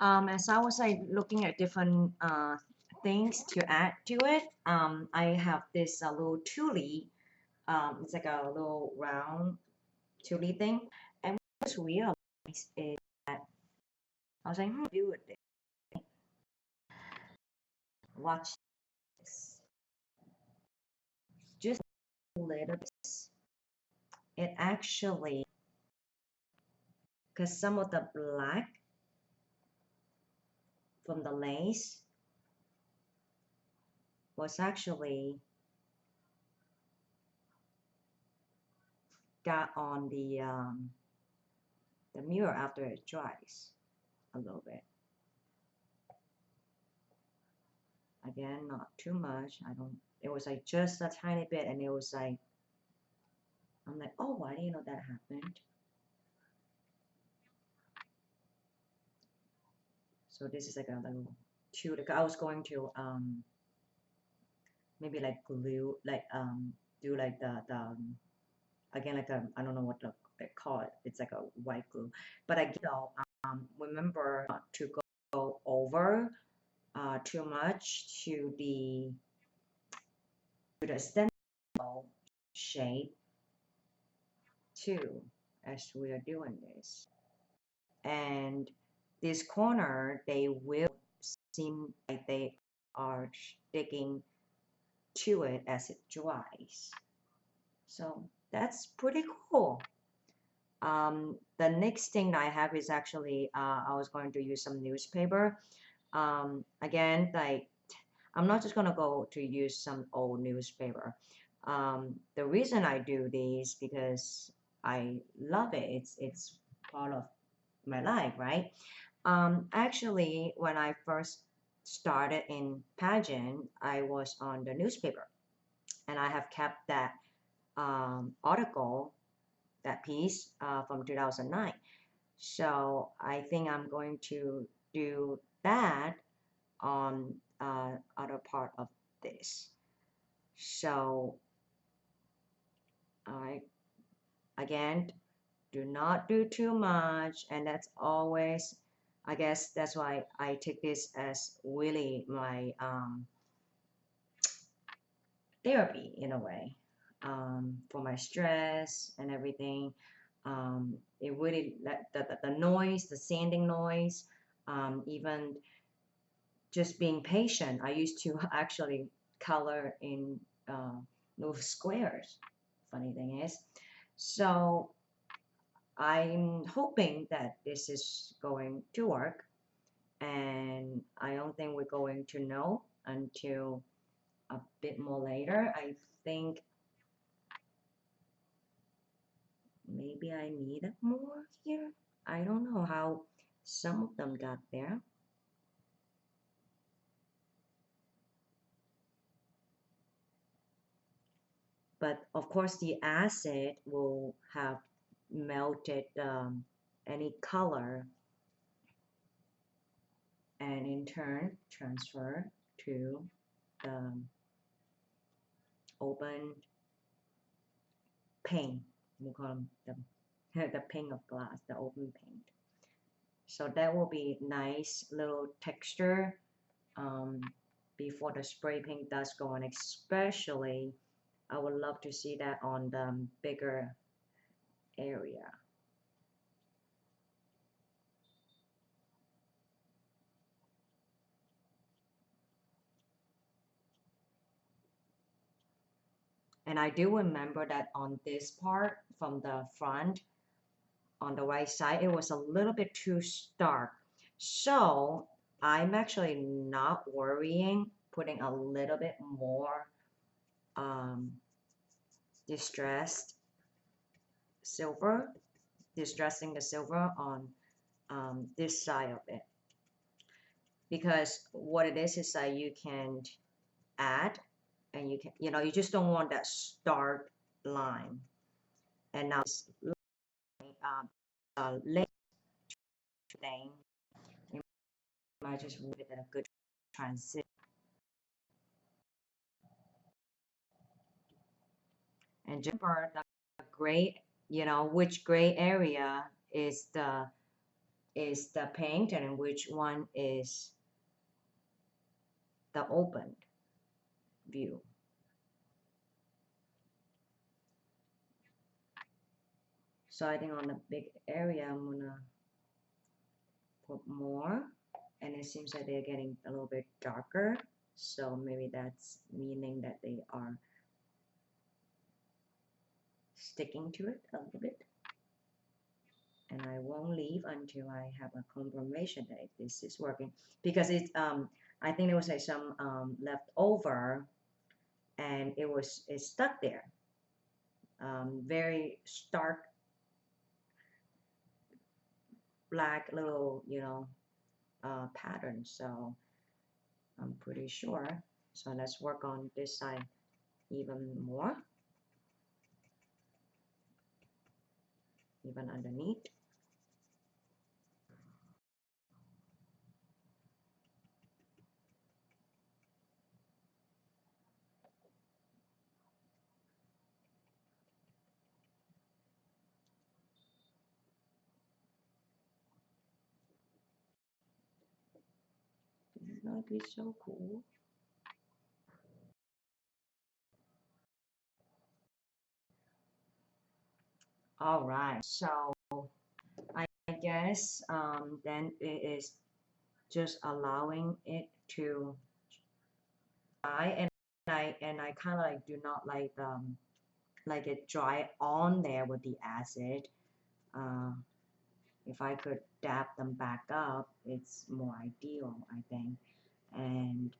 As I was like looking at different things to add to it, I have this little tulip. It's like a little round tulip thing. And what's realized is that I was like, do with it. Watch this. Just a little bit. It actually, because some of the black from the lace was actually got on the mirror after it dries a little bit. Again, not too much. I don't. It was like just a tiny bit, and it was like I'm like, oh, I didn't know that happened. So this is like a little tulip. I was going to maybe like glue like do like the again like a I don't know what to call it. It's like a white glue. But I know remember not to go over too much to the stencil shape too as we are doing this. And this corner they will seem like they are sticking to it as it dries. So that's pretty cool. The next thing I have is actually I was going to use some newspaper. Again, like I'm not just gonna go to use some old newspaper. The reason I do this because I love it. It's part of my life, right? Actually, when I first started in pageant, I was on the newspaper, and I have kept that article, that piece from 2009. So I think I'm going to do that on other part of this. So I again do not do too much, and that's always I guess that's why I take this as really my therapy in a way, for my stress and everything. It really the noise, the sanding noise, even just being patient. I used to actually color in those squares. Funny thing is, so I'm hoping that this is going to work, and I don't think we're going to know until a bit more later. I think maybe I need more here. I don't know how some of them got there. But of course, the acid will have melted any color and in turn transfer to the open paint. We call them the pane of glass, the open paint. So that will be nice little texture um, before the spray paint does go on. Especially, I would love to see that on the bigger area. And I do remember that on this part from the front, on the right side, it was a little bit too stark. So I'm actually not worrying putting a little bit more um, distressed silver, distressing the silver on this side of it. Because what it is that you can add and you can, you just don't want that stark line. And now this layer thing, you might just give it a good transition. And just remember the gray, which gray area is the is the paint and which one is the opened view. So I think on the big area, I'm gonna put more, and it seems like they're getting a little bit darker. So maybe that's meaning that they are sticking to it a little bit. And I won't leave until I have a confirmation that this is working, because it's I think there was like some left over, and it's stuck there. Very stark black little pattern. So I'm pretty sure. So let's work on this side even more, even underneath. This is gonna be so cool. All right, so I guess then it is just allowing it to dry, and I kind of like do not like it dry on there with the acid. Uh, if I could dab them back up, it's more ideal, I think. And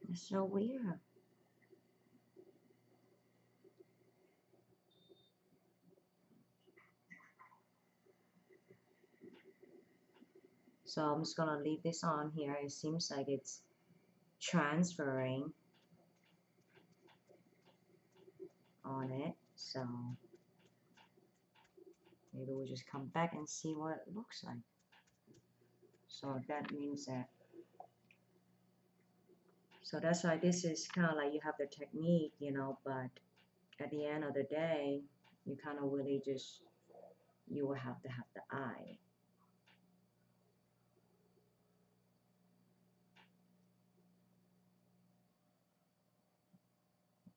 it's so weird. So I'm just gonna leave this on here. It seems like it's transferring on it. So maybe we'll just come back and see what it looks like. So that means that, so that's why this is kind of like you have the technique, but at the end of the day, you kind of really just, you will have to have the eye.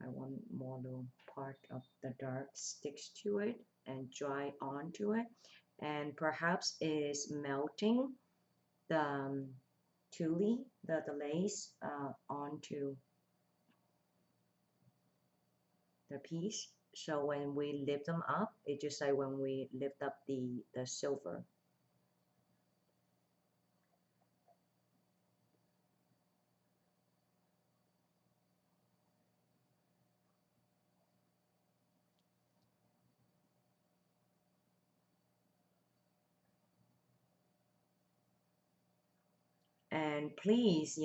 I want more little part of the dark sticks to it and dry onto it, and perhaps is melting the tulle, the lace onto the piece. So when we lift them up, it's just like when we lift up the silver. And please,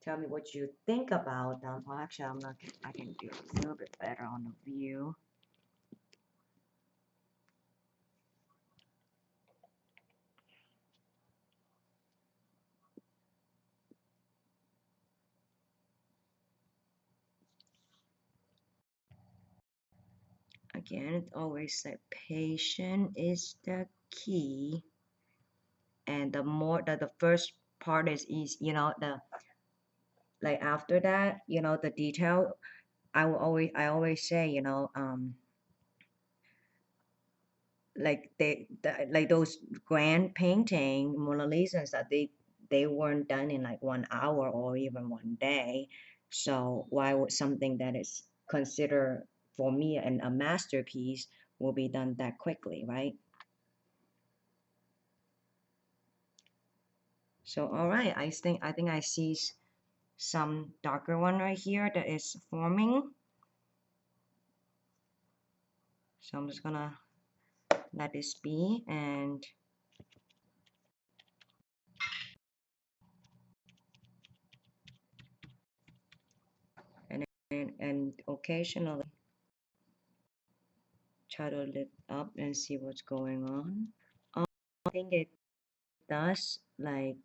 tell me what you think about them. Well, actually, I can do a little bit better on the view. Again, it always said patient is the key, and the more that the first part is easy, the like after that, the detail. I always say, like like those grand painting Mona Lisas that they weren't done in like 1 hour or even 1 day. So why would something that is considered for me a masterpiece will be done that quickly, right? So all right, I think I see some darker one right here that is forming. So I'm just gonna let this be, and and occasionally try to lift up and see what's going on. I think it does, like,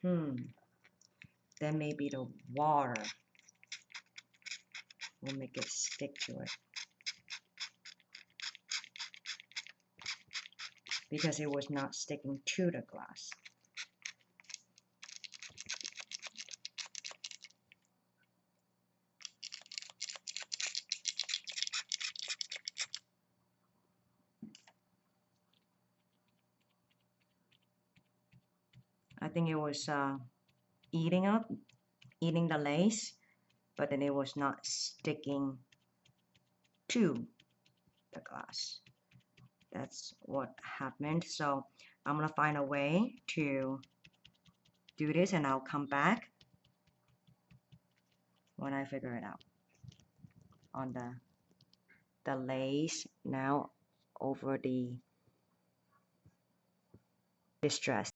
then maybe the water will make it stick to it. because it was not sticking to the glass. I think it was eating the lace, but then it was not sticking to the glass. That's what happened. So I'm gonna find a way to do this, and I'll come back when I figure it out. On the lace now over the distress.